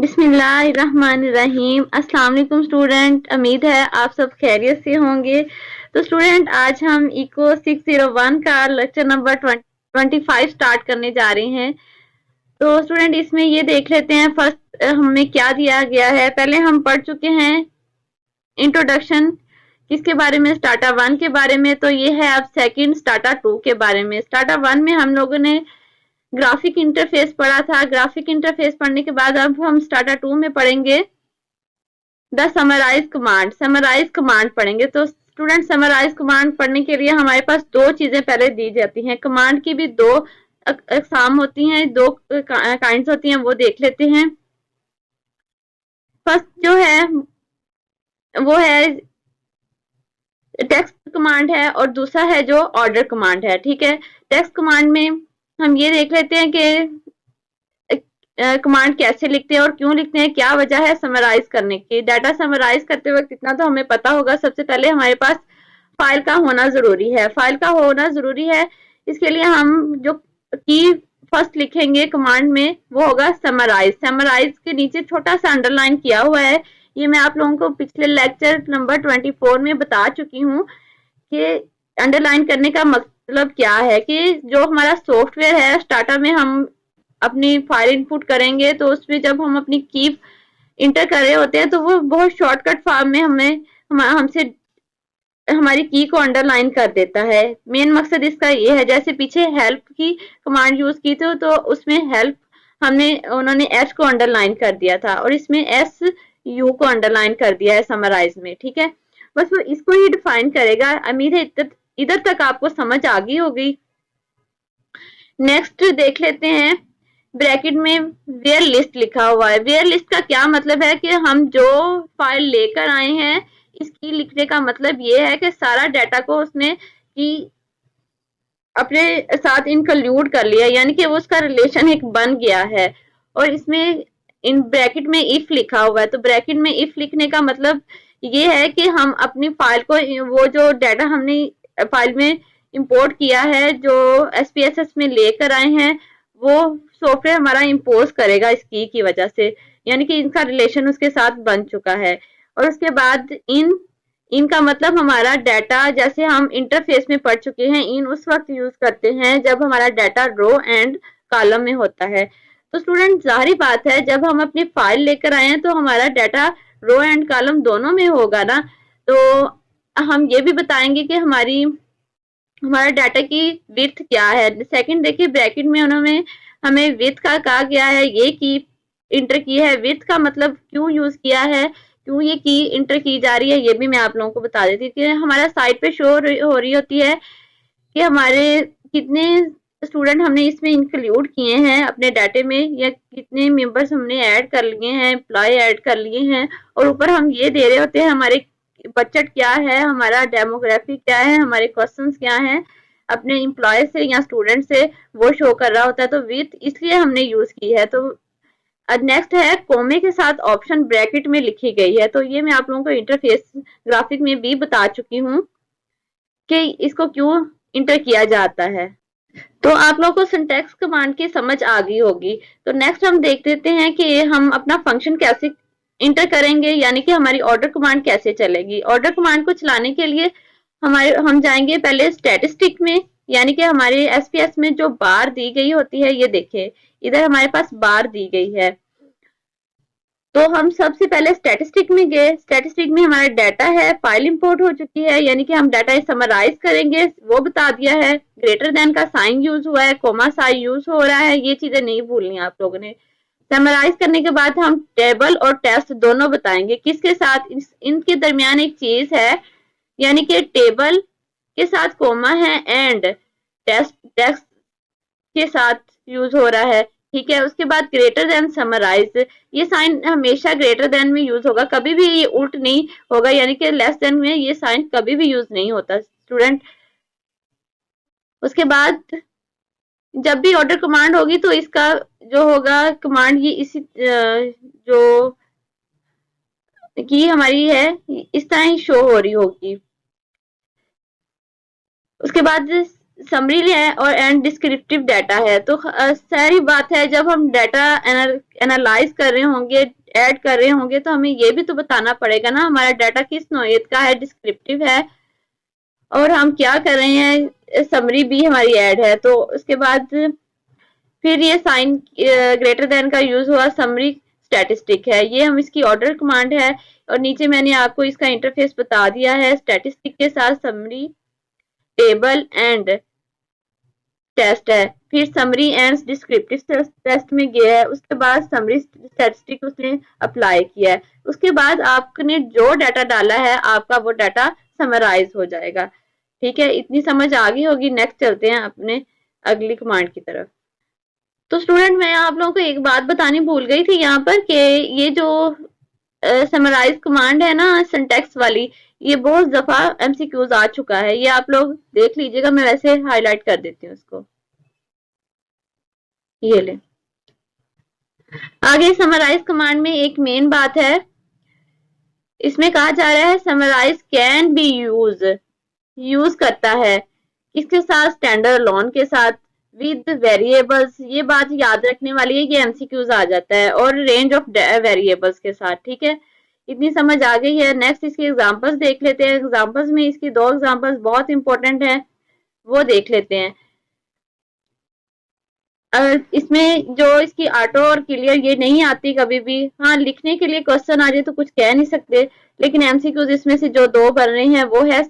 बिस्मिल्लाहिर्रहमानिर्रहीम। अस्सलाम वालेकुम स्टूडेंट, उम्मीद है आप सब खैरियत से होंगे। तो स्टूडेंट आज हम इको 601 का लेक्चर नंबर 25 स्टार्ट करने जा रहे हैं। तो स्टूडेंट इसमें ये देख लेते हैं फर्स्ट हमें क्या दिया गया है। पहले हम पढ़ चुके हैं इंट्रोडक्शन किसके बारे में, स्टाटा 1 के बारे में। तो ये है अब सेकंड स्टाटा 2 के बारे में। स्टाटा 1 में हम लोगों ने ग्राफिक इंटरफेस पढ़ा था। ग्राफिक इंटरफेस पढ़ने के बाद अब हम स्टाटा 2 में पढ़ेंगे the summarize command. Summarize command पढ़ेंगे। तो स्टूडेंट समराइज कमांड पढ़ने के लिए हमारे पास दो चीजें पहले दी जाती हैं। कमांड की भी दो अकसाम होती हैं, दो काइंड्स होती हैं, वो देख लेते हैं। फर्स्ट जो है वो है टेक्स्ट कमांड है और दूसरा है जो ऑर्डर कमांड है। ठीक है, टेक्स्ट कमांड में हम ये देख लेते हैं कि कमांड कैसे लिखते हैं और क्यों लिखते हैं, क्या वजह है समराइज करने की। डाटा समराइज करते वक्त इतना तो हमें पता होगा, सबसे पहले हमारे पास फाइल का होना जरूरी है। फाइल का होना जरूरी है, इसके लिए हम जो की फर्स्ट लिखेंगे कमांड में वो होगा समराइज। समराइज के नीचे छोटा सा अंडरलाइन किया हुआ है। ये मैं आप लोगों को पिछले लेक्चर नंबर 24 में बता चुकी हूँ कि अंडरलाइन करने का मतलब क्या है। कि जो हमारा सॉफ्टवेयर है, स्टाटा में हम अपनी फाइल इनपुट करेंगे तो उसमें जब हम अपनी की इंटर कर रहे होते हैं तो वो बहुत शॉर्टकट फॉर्म में हमसे हमारी की को अंडरलाइन कर देता है। मेन मकसद इसका ये है, जैसे पीछे हेल्प की कमांड यूज की थी तो उसमें हेल्प उन्होंने एच को अंडरलाइन कर दिया था और इसमें एस यू को अंडरलाइन कर दिया है समराइज में। ठीक है, बस वो इसको ही डिफाइन करेगा। उम्मीद है इधर तक आपको समझ आ गई होगी। नेक्स्ट देख लेते हैं, ब्रैकेट में वेयर लिस्ट लिखा हुआ है। वेयर लिस्ट का क्या मतलब है कि हम जो फाइल लेकर आए हैं इसकी लिखने का मतलब ये है कि सारा डाटा को उसने की अपने साथ इंक्लूड कर लिया, यानी कि वो उसका रिलेशन एक बन गया है। और इसमें इन ब्रैकेट में इफ लिखा हुआ है। तो ब्रैकेट में इफ लिखने का मतलब ये है कि हम अपनी फाइल को, वो जो डाटा हमने फाइल में इंपोर्ट किया है, जो SPSS में लेकर आए हैं, वो सॉफ्टवेयर हमारा इंपोज करेगा इस की वजह से, यानी कि इनका रिलेशन उसके साथ बन चुका है। और उसके बाद इनका मतलब हमारा डाटा, जैसे हम इंटरफेस में पढ़ चुके हैं, इन उस वक्त यूज करते हैं जब हमारा डाटा रो एंड कॉलम में होता है। तो स्टूडेंट जाहिर बात है जब हम अपनी फाइल लेकर आए हैं तो हमारा डाटा रो एंड कॉलम दोनों में होगा ना। तो हम ये भी बताएंगे कि हमारा डाटा की विड्थ क्या है। सेकंड देखिए, ब्रैकेट में उन्होंने हमें विड्थ का कहा गया है, ये की इंटर की है। विड्थ का मतलब क्यों यूज किया है, क्यों ये की इंटर की जा रही है, ये भी मैं आप लोगों को बता देती हूँ। कि हमारा साइट पे शो हो रही होती है कि हमारे कितने स्टूडेंट हमने इसमें इंक्लूड किए हैं अपने डाटे में, या कितने मेंबर्स हमने ऐड कर लिए हैं, एम्प्लॉय ऐड कर लिए हैं। और ऊपर हम ये दे रहे होते हैं हमारे बजट क्या है, हमारा डेमोग्राफी क्या है, हमारे क्वेश्चंस क्या हैं अपने एम्प्लॉय से या स्टूडेंट से, वो शो कर रहा होता है। तो विथ इसलिए हमने यूज की है। तो नेक्स्ट है कोमे के साथ ऑप्शन ब्रैकेट में लिखी गई है। तो ये मैं आप लोगों को इंटरफेस ग्राफिक में भी बता चुकी हूँ कि इसको क्यों इंटर किया जाता है। तो आप लोगों को सिंटैक्स कमांड की समझ आ गई होगी। तो नेक्स्ट हम देख लेते हैं कि हम अपना फंक्शन कैसे इंटर करेंगे, यानी कि हमारी ऑर्डर कमांड कैसे चलेगी। ऑर्डर कमांड को चलाने के लिए हम जाएंगे पहले स्टैटिस्टिक में, यानी कि हमारे SPSS में जो बार दी गई होती है, ये देखिए इधर हमारे पास बार दी गई है। तो हम सबसे पहले स्टैटिस्टिक में गए। स्टैटिस्टिक में हमारा डाटा है, फाइल इंपोर्ट हो चुकी है, यानी कि हम डाटा समराइज करेंगे, वो बता दिया है। ग्रेटर देन का साइन यूज हुआ है, कोमा साइन यूज हो रहा है, ये चीजें नहीं भूलनी आप लोगों ने। समराइज करने के बाद हम टेबल और टेस्ट दोनों बताएंगे, किसके साथ इनके दरमियान एक चीज है, यानी कि टेबल के साथ कोमा है एंड टेक्स्ट के साथ यूज हो रहा है। ठीक है, उसके बाद ग्रेटर देन समराइज, ये साइन हमेशा ग्रेटर देन में यूज होगा, कभी भी ये उल्ट नहीं होगा, यानी कि लेस देन में ये साइन कभी भी यूज नहीं होता स्टूडेंट। उसके बाद जब भी ऑर्डर कमांड होगी तो इसका जो होगा कमांड, ये इसी जो की हमारी है इस तरह ही शो हो रही होगी। उसके बाद समरी है और एंड डिस्क्रिप्टिव डाटा है। तो सारी बात है, जब हम डाटा एनालाइज कर रहे होंगे, ऐड कर रहे होंगे, तो हमें ये भी तो बताना पड़ेगा ना हमारा डाटा किस नौइयत का है, डिस्क्रिप्टिव है और हम क्या कर रहे हैं, समरी भी हमारी ऐड है। तो उसके बाद फिर ये साइन ग्रेटर देन का यूज हुआ, समरी स्टैटिस्टिक है, ये हम इसकी ऑर्डर कमांड है और नीचे मैंने आपको इसका इंटरफेस बता दिया है। स्टैटिस्टिक के साथ समरी, टेबल एंड टेस्ट है, फिर समरी एंड डिस्क्रिप्टिव टेस्ट में गया है, उसके बाद समरी स्टैटिस्टिक उसने अप्लाई किया है, उसके बाद आपने जो डाटा डाला है आपका वो डाटा समराइज हो जाएगा। ठीक है, इतनी समझ आ गई होगी। नेक्स्ट चलते हैं अपने अगली कमांड की तरफ। तो स्टूडेंट, मैं आप लोगों को एक बात बतानी भूल गई थी यहाँ पर कि ये जो समराइज कमांड है ना सिंटैक्स वाली, ये बहुत दफा एमसीक्यूज आ चुका है, ये आप लोग देख लीजिएगा, मैं वैसे हाईलाइट कर देती हूँ इसको। ये ले, आगे समराइज कमांड में एक मेन बात है, इसमें कहा जा रहा है समराइज कैन बी यूज करता है किसके साथ, स्टैंडर्ड लोन के साथ, विद वेरिएबल्स, ये बात याद रखने वाली है, ये एमसीक्यूज आ जाता है, और रेंज ऑफ वेरिएबल्स के साथ। ठीक है, इतनी समझ आ गई है। नेक्स्ट इसकी एग्जांपल्स देख लेते हैं। एग्जांपल्स में इसकी दो एग्जांपल्स बहुत इंपॉर्टेंट है, वो देख लेते हैं। इसमें जो इसकी ऑटो और क्लियर ये नहीं आती कभी भी, हाँ लिखने के लिए क्वेश्चन आ जाए तो कुछ कह नहीं सकते, लेकिन एमसीक्यूज इसमें से जो दो बन रहे हैं वो है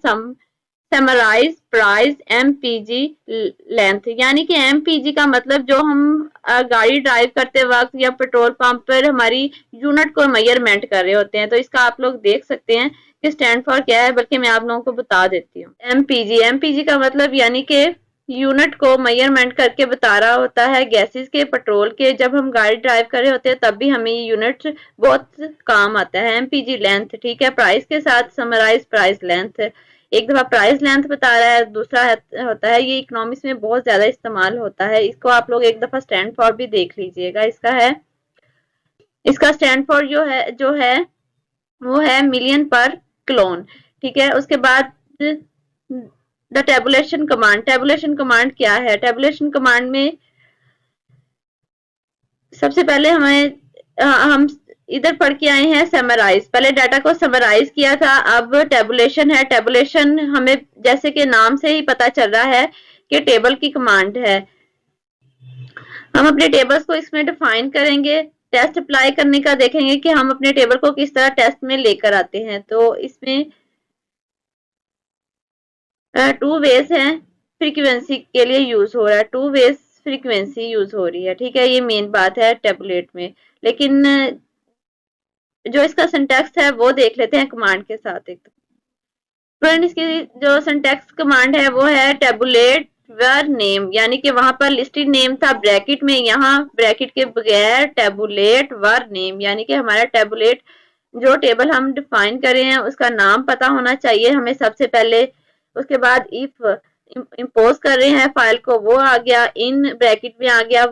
समराइज प्राइस एमपीजी लेंथ, यानी कि एमपीजी का मतलब जो हम गाड़ी ड्राइव करते वक्त या पेट्रोल पंप पर हमारी यूनिट को मेजरमेंट कर रहे होते हैं, तो इसका आप लोग देख सकते हैं कि स्टैंड फॉर क्या है, बल्कि मैं आप लोगों को बता देती हूँ। एमपीजी का मतलब यानी कि यूनिट को मेजरमेंट करके बता रहा होता है गैसेस के, पेट्रोल के। जब हम गाड़ी ड्राइव कर रहे होते हैं तब भी हमें ये यूनिट बहुत काम आता है। एमपीजी लेंथ, ठीक है, प्राइस के साथ समराइज प्राइस लेंथ, एक दफा प्राइस लेंथ बता रहा है, दूसरा होता है, ये इकोनॉमिक्स में बहुत ज्यादा इस्तेमाल होता है, इसको आप लोग एक दफा स्टैंड फॉर भी देख लीजिएगा। इसका स्टैंड फॉर जो है वो है मिलियन पर क्लोन। ठीक है, उसके बाद the tabulation command. Tabulation command क्या है? टेबुलेशन कमांड में सबसे पहले हम इधर पढ़ के आए हैं समराइज, पहले डाटा को समराइज किया था, अब टेबुलेशन है। टेबुलेशन हमें जैसे कि नाम से ही पता चल रहा है कि टेबल की कमांड है। हम अपने टेबल्स को इसमें डिफाइन करेंगे, टेस्ट अप्लाई करने का देखेंगे कि हम अपने टेबल को किस तरह टेस्ट में लेकर आते हैं। तो इसमें 2 वेज हैं, फ्रीक्वेंसी के लिए यूज हो रहा है, 2 वेज फ्रीक्वेंसी यूज हो रही है। ठीक है, ये मेन बात है टेबुलेट में, लेकिन जो इसका सिंटैक्स है वो देख लेते हैं कमांड के साथ। एक फ्रेंड, इसकी जो सिंटैक्स कमांड है वो है टेबुलेट वर नेम, यानी कि वहां पर लिस्टेड नेम था ब्रैकेट में, यहाँ ब्रैकेट के बगैर टेबुलेट वर नेम, यानी कि हमारा टेबुलेट जो टेबल हम डिफाइन कर रहे हैं उसका नाम पता होना चाहिए हमें सबसे पहले। उसके बाद इफ इम्पोज कर रहे हैं फाइल को, वो आ गया, इन ब्रैकेट में आ गया।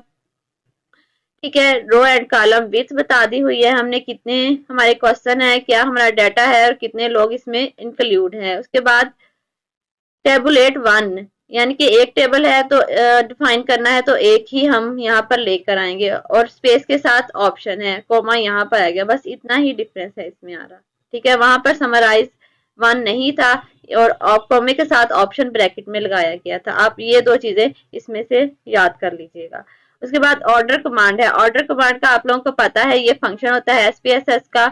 ठीक है, रो एंड कॉलम विथ बता दी हुई है हमने, कितने हमारे क्वेश्चन है, क्या हमारा डाटा है और कितने लोग इसमें इंक्लूड हैं। उसके बाद टेबुलेट 1, यानी कि एक टेबल है तो डिफाइन करना है तो एक ही हम यहाँ पर लेकर आएंगे, और स्पेस के साथ ऑप्शन है, कोमा यहाँ पर आ गया, बस इतना ही डिफरेंस है इसमें आ रहा। ठीक है, वहां पर समराइज 1 नहीं था और कोमे के साथ ऑप्शन ब्रैकेट में लगाया गया था। आप ये दो चीजें इसमें से याद कर लीजिएगा। उसके बाद ऑर्डर कमांड है। ऑर्डर कमांड का आप लोगों को पता है, ये फंक्शन होता है एसपीएसएस का।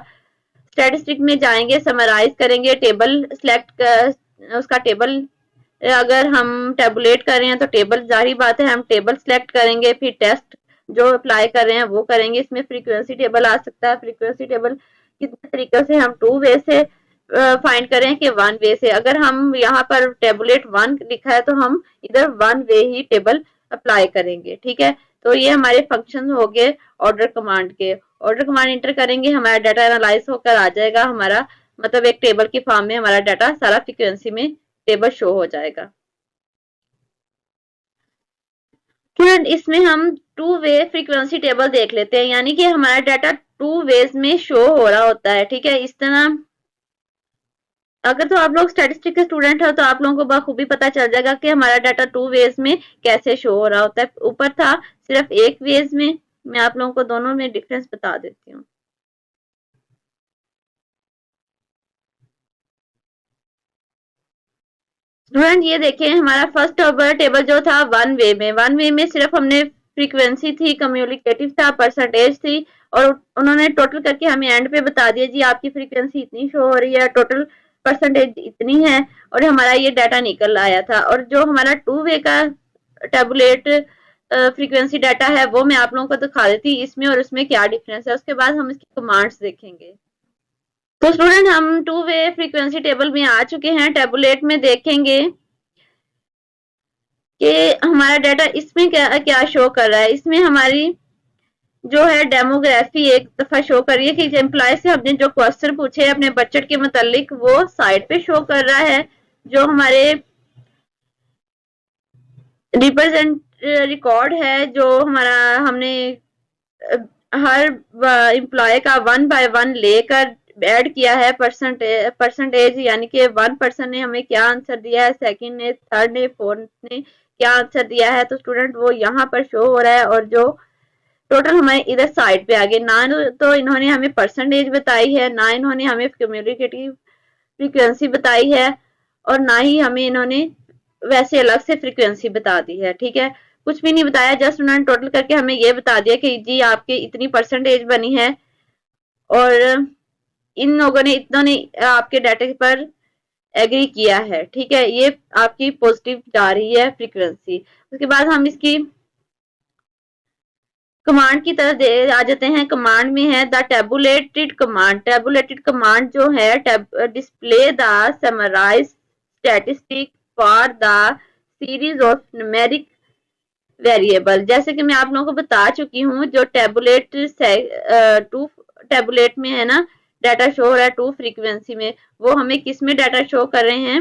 स्टैटिस्टिक में जाएंगे, समराइज करेंगे, टेबल सिलेक्ट, उसका टेबल अगर हम टेबुलेट कर रहे हैं तो टेबल, जाहिर बात है हम टेबल सिलेक्ट करेंगे, फिर टेस्ट जो अप्लाई कर रहे हैं वो करेंगे। इसमें फ्रीक्वेंसी टेबल आ सकता है, फ्रीक्वेंसी टेबल कितने तरीके से, हम 2 वे से फाइंड करें कि 1 वे से। अगर हम यहाँ पर टेबुलेट 1 लिखा है तो हम इधर 1 वे ही टेबल अप्लाई करेंगे। ठीक है, तो ये हमारे फंक्शन हो गए ऑर्डर कमांड के। ऑर्डर कमांड इंटर करेंगे, हमारा डाटा एनालाइज होकर आ जाएगा, हमारा मतलब एक टेबल की फॉर्म में हमारा डाटा सारा फ्रीक्वेंसी में टेबल शो हो जाएगा। स्टूडेंट, इसमें हम 2 वे फ्रीक्वेंसी टेबल देख लेते हैं, यानी कि हमारा डाटा 2 वेज में शो हो रहा होता है। ठीक है, इस तरह अगर तो आप लोग स्टैटिस्टिक के स्टूडेंट हो तो आप लोगों को बखूबी पता चल जाएगा कि हमारा डाटा 2 वेज में कैसे शो हो रहा होता है। ऊपर था सिर्फ एक वेज में, मैं आप लोगों को दोनों में डिफरेंस बता देती हूँ। स्टूडेंट ये देखें, हमारा फर्स्ट टेबल जो था वन वे में सिर्फ हमने फ्रीक्वेंसी थी, कम्युनिकेटिव था, परसेंटेज थी, और उन्होंने टोटल करके हमें एंड पे बता दिया जी आपकी फ्रीक्वेंसी इतनी शो हो रही है, टोटल परसेंटेज इतनी है, और हमारा ये डाटा निकल आया था। और जो हमारा 2 वे का टेबुलेट फ्रीक्वेंसी डाटा है वो मैं आप लोगों को दिखा देती इसमें और उसमें क्या डिफरेंस है, उसके बाद हम इसकी कमांड्स देखेंगे। तो स्टूडेंट हम 2 वे फ्रीक्वेंसी टेबल में आ चुके हैं। टेबुलेट में देखेंगे कि हमारा डाटा इसमें क्या क्या शो कर रहा है। इसमें हमारी जो है डेमोग्राफी एक दफा शो कर रही है कि एम्प्लॉय से हमने जो क्वेश्चन पूछे अपने बजट के मुतालिक वो साइड पे शो कर रहा है। जो हमारे रिप्रेजेंट रिकॉर्ड है, जो हमारा हमने हर एम्प्लॉय का 1 बाय 1 लेकर ऐड किया है परसेंटेज, यानी कि 1% ने हमें क्या आंसर दिया है, सेकंड ने, थर्ड ने, फोर्थ ने क्या आंसर दिया है। तो स्टूडेंट वो यहाँ पर शो हो रहा है, और जो टोटल हमारे इधर साइड पे आ गए। ना तो इन्होंने हमें परसेंटेज बताई है, ना इन्होंने हमें कम्युनिकेटिव फ्रीक्वेंसी बताई है, और ना ही हमें इन्होंने वैसे अलग से फ्रीक्वेंसी बता दी है। ठीक है, कुछ भी नहीं बताया, जस्ट उन्होंने टोटल करके हमें ये बता दिया कि जी आपके इतनी परसेंटेज बनी है, और इन लोगों ने इतनों ने आपके डाटे पर एग्री किया है। ठीक है, ये आपकी पॉजिटिव जा रही है फ्रीक्वेंसी। उसके बाद हम इसकी कमांड की तरफ आ जाते हैं। कमांड में है the tabulated command. Tabulated command जो है, display the summarize statistic for the series of numeric variable. जैसे कि मैं आप लोगों को बता चुकी हूँ, जो टेबुलेट 2 टेबुलेट में है ना डाटा शो हो रहा है 2 फ्रीक्वेंसी में, वो हमें किस में डाटा शो कर रहे हैं,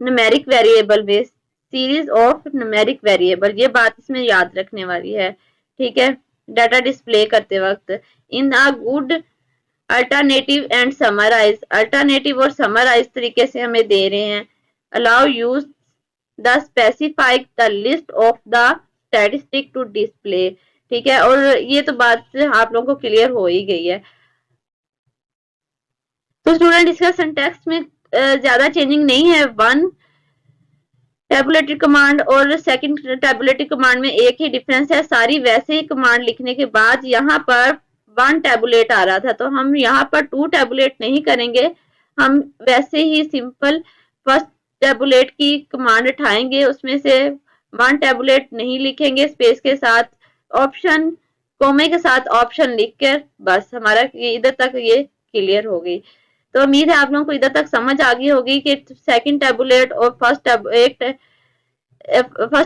न्यूमेरिक वेरिएबल में, सीरीज ऑफ न्यूमेरिक वेरिएबल। ये बात इसमें याद रखने वाली है। ठीक है, डाटा डिस्प्ले करते वक्त in a good alternative and summarise, alternative और समराइज तरीके से हमें दे रहे हैं। Allow use the specify the list of the statistic to display. ठीक है, और ये तो बात आप लोगों को क्लियर हो ही गई है। तो स्टूडेंट इसका सिंटैक्स में ज्यादा चेंजिंग नहीं है। वन टेबुलेटेड कमांड और सेकंड टेबुलेटेड कमांड में एक ही डिफरेंस है। सारी वैसे ही कमांड लिखने के बाद यहाँ पर 1 टेबुलेट आ रहा था, तो हम यहाँ पर 2 टेबुलेट नहीं करेंगे, हम वैसे ही सिंपल फर्स्ट टेबुलेट की कमांड उठाएंगे, उसमें से 1 टेबुलेट नहीं लिखेंगे स्पेस के साथ, ऑप्शन कोमे के साथ ऑप्शन लिखकर बस हमारा इधर तक ये क्लियर हो गई। तो उम्मीद है आप लोगों को इधर तक समझ आ गई होगी कि सेकंड टेबुलेट और फर्स्ट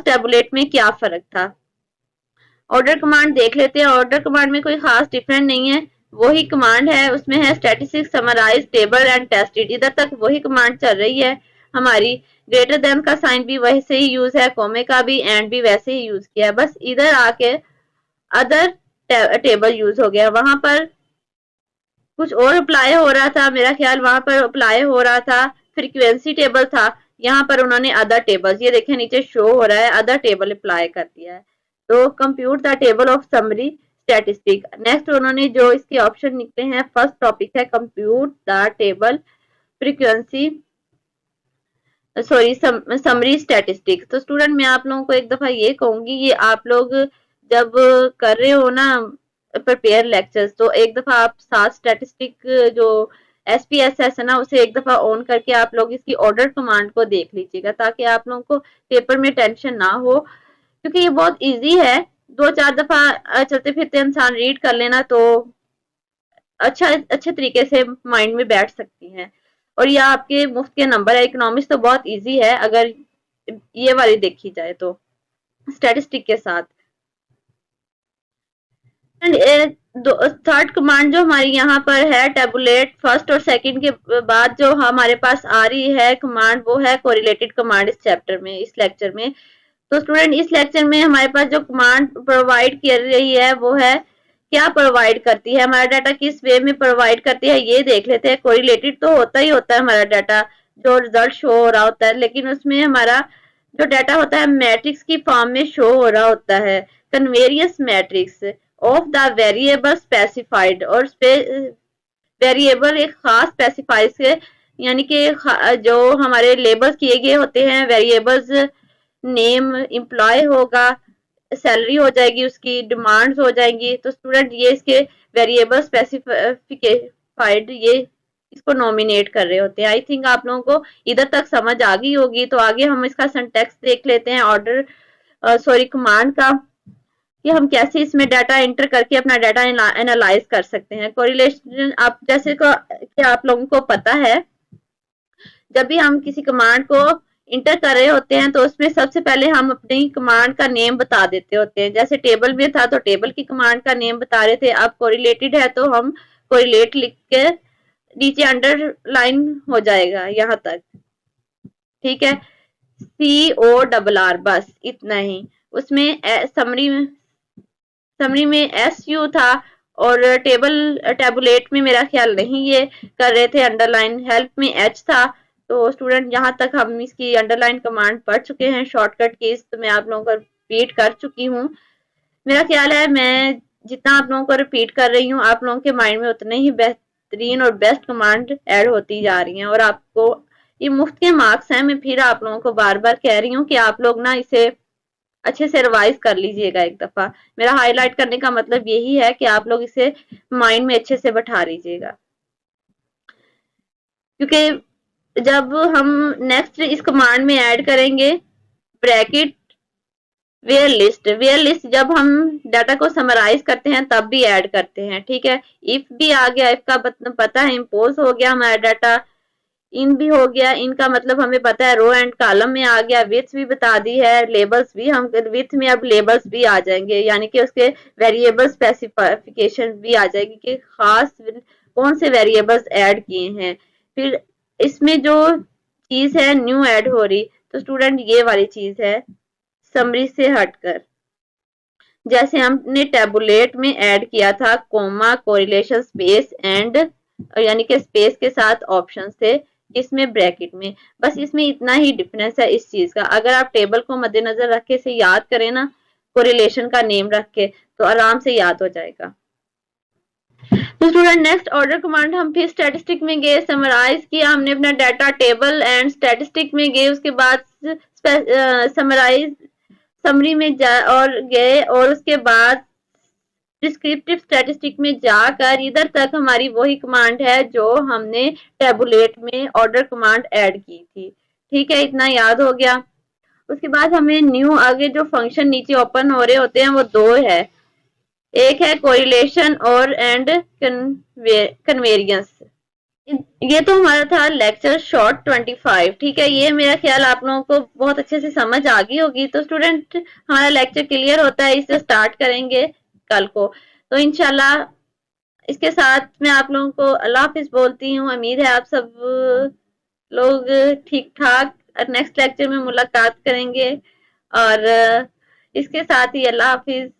टेबुलेट में क्या फर्क था। ऑर्डर कमांड देख लेते हैं। ऑर्डर कमांड में कोई खास डिफरेंट नहीं है, वही कमांड है, उसमें है statistics summarize table and tested. इधर तक वही कमांड चल रही है हमारी। ग्रेटर देन का साइन भी वैसे ही यूज है, कोमे का भी, एंड भी वैसे ही यूज किया है, बस इधर आके अदर टेबल यूज हो गया। वहां पर कुछ और अप्लाई हो रहा था, मेरा ख्याल वहां पर अप्लाई हो रहा था फ्रीक्वेंसी टेबल था, यहाँ पर उन्होंने अदर टेबल्स, ये देखें नीचे शो हो रहा है, अदर टेबल अप्लाई कर दिया है। तो compute the table of summary statistic. Next उन्होंने जो इसके ऑप्शन निकले हैं, फर्स्ट टॉपिक है compute the table frequency summary statistic. तो स्टूडेंट मैं आप लोगों को एक दफा ये कहूंगी, ये आप लोग जब कर रहे हो ना प्रिपेयर लेक्चर्स, तो एक दफा आप साथ स्टैटिस्टिक जो SPSS है ना, उसे एक दफा ऑन करके आप लोग इसकी ऑर्डर कमांड को देख लीजिएगा, ताकि आप लोगों को पेपर में टेंशन ना हो, क्योंकि ये बहुत इजी है। 2-4 दफा चलते फिरते इंसान रीड कर लेना तो अच्छे तरीके से माइंड में बैठ सकती हैं, और यह आपके मुफ्त के नंबर है। इकोनॉमिक्स तो बहुत इजी है अगर ये वाली देखी जाए तो स्टैटिस्टिक के साथ। थर्ड कमांड जो हमारी यहाँ पर है टेबुलेट फर्स्ट और सेकंड के बाद जो हमारे पास आ रही है कमांड, वो है कोरिलेटेड कमांड इस चैप्टर में, इस लेक्चर में। तो स्टूडेंट इस लेक्चर में हमारे पास जो कमांड प्रोवाइड कर रही है वो है क्या प्रोवाइड करती है, हमारा डाटा किस वे में प्रोवाइड करती है, ये देख लेते हैं। कोरिलेटेड तो होता ही होता है हमारा डाटा, जो रिजल्ट शो हो रहा होता है, लेकिन उसमें हमारा जो डाटा होता है मैट्रिक्स की फॉर्म में शो हो रहा होता है। Covariance matrix of the variable specified, और वेरिएबल एक खास स्पेसिफाइड से, यानी कि जो हमारे लेबल्स किए गए होते हैं वेरिएबल्स, नेम एम्प्लॉय होगा, सैलरी हो जाएगी, उसकी डिमांड्स हो जाएंगी। तो स्टूडेंट ये इसके वेरिएबल स्पेसिफाइड, ये इसको नॉमिनेट कर रहे होते हैं। आई थिंक आप लोगों को इधर तक समझ आ गई होगी। तो आगे हम इसका सिंटैक्स देख लेते हैं ऑर्डर कमांड का, कि हम कैसे इसमें डाटा एंटर करके अपना डाटा एनालाइज कर सकते हैं। कोरिलेशन, आप जैसे कि आप लोगों को पता है, जब भी हम किसी कमांड को इंटर कर रहे होते हैं तो उसमें सबसे पहले हम अपनी कमांड का नेम बता देते होते हैं। जैसे टेबल में था तो टेबल की कमांड का नेम बता रहे थे। अब कोरिलेटेड है तो हम कोरिलेट लिख के नीचे अंडरलाइन हो जाएगा यहाँ तक, ठीक है। CORR, बस इतना ही। उसमें समरी में SU था, और टेबुलेट में मेरा ख्याल नहीं ये कर रहे थे अंडरलाइन। हेल्प में H था। तो स्टूडेंट यहाँ तक हम इसकी अंडरलाइन कमांड पढ़ चुके हैं, शॉर्टकट कीज तो मैं आप लोगों को रिपीट कर चुकी हूँ। मेरा ख्याल है मैं जितना आप लोगों को रिपीट कर रही हूँ, आप लोगों के माइंड में उतने ही बेहतरीन और बेस्ट कमांड ऐड होती जा रही हैं। और आपको ये मुफ्त के मार्क्स हैं, मैं फिर आप लोगों को बार बार कह रही हूँ कि आप लोग ना इसे अच्छे से रिवाइज कर लीजिएगा एक दफा। मेरा हाईलाइट करने का मतलब यही है कि आप लोग इसे माइंड में अच्छे से बैठा लीजिएगा, क्योंकि जब हम नेक्स्ट इस कमांड में ऐड करेंगे ब्रैकेट वेयर लिस्ट जब हम डाटा को समराइज करते हैं तब भी ऐड करते हैं, ठीक है। इफ भी आ गया, इफ का पता है, इम्पोज हो गया हमारा डाटा, इन भी हो गया, इनका मतलब हमें पता है, रो एंड कॉलम में आ गया, विथ भी बता दी है, लेबल्स भी हम विथ में अब लेबल्स भी आ जाएंगे, यानी कि उसके वेरिएबल स्पेसिफिकेशन भी आ जाएगी कि खास कौन से वेरिएबल्स ऐड किए हैं। फिर इसमें जो चीज है न्यू ऐड हो रही, तो स्टूडेंट ये वाली चीज है समरी से हटकर। जैसे हमने टेबुलेट में ऐड किया था कोमा, कोरिलेशन, स्पेस एंड, यानी कि स्पेस के साथ ऑप्शन थे, इसमें ब्रैकेट में। बस इसमें इतना ही डिफरेंस है इस चीज का। अगर आप टेबल को मद्देनजर रख के से याद करें ना, कोरिलेशन का नेम रख के, तो आराम से याद हो जाएगा। तो स्टूडेंट नेक्स्ट ऑर्डर कमांड, हम फिर स्टैटिस्टिक में गए, समराइज किया हमने अपना डाटा, टेबल एंड स्टैटिस्टिक में गए, उसके बाद समरी में गए, और उसके बाद डिस्क्रिप्टिव स्टैटिस्टिक में जाकर इधर तक हमारी वही कमांड है जो हमने टेबुलेट में ऑर्डर कमांड ऐड की थी, ठीक है। इतना याद हो गया। उसके बाद हमें न्यू, आगे जो फंक्शन नीचे ओपन हो रहे होते हैं वो दो है, एक है कोरिलेशन और एंड कन्वेरियंस। ये तो हमारा था लेक्चर शॉर्ट 25, ठीक है। ये मेरा ख्याल आप लोगों को बहुत अच्छे से समझ आ गई होगी। तो स्टूडेंट हमारा लेक्चर क्लियर होता है, इससे स्टार्ट करेंगे कल को। तो इंशाल्लाह इसके साथ मैं आप लोगों को अल्लाह हाफिज बोलती हूँ। उम्मीद है आप सब लोग ठीक ठाक नेक्स्ट लेक्चर में मुलाकात करेंगे, और इसके साथ ही अल्लाह हाफिज।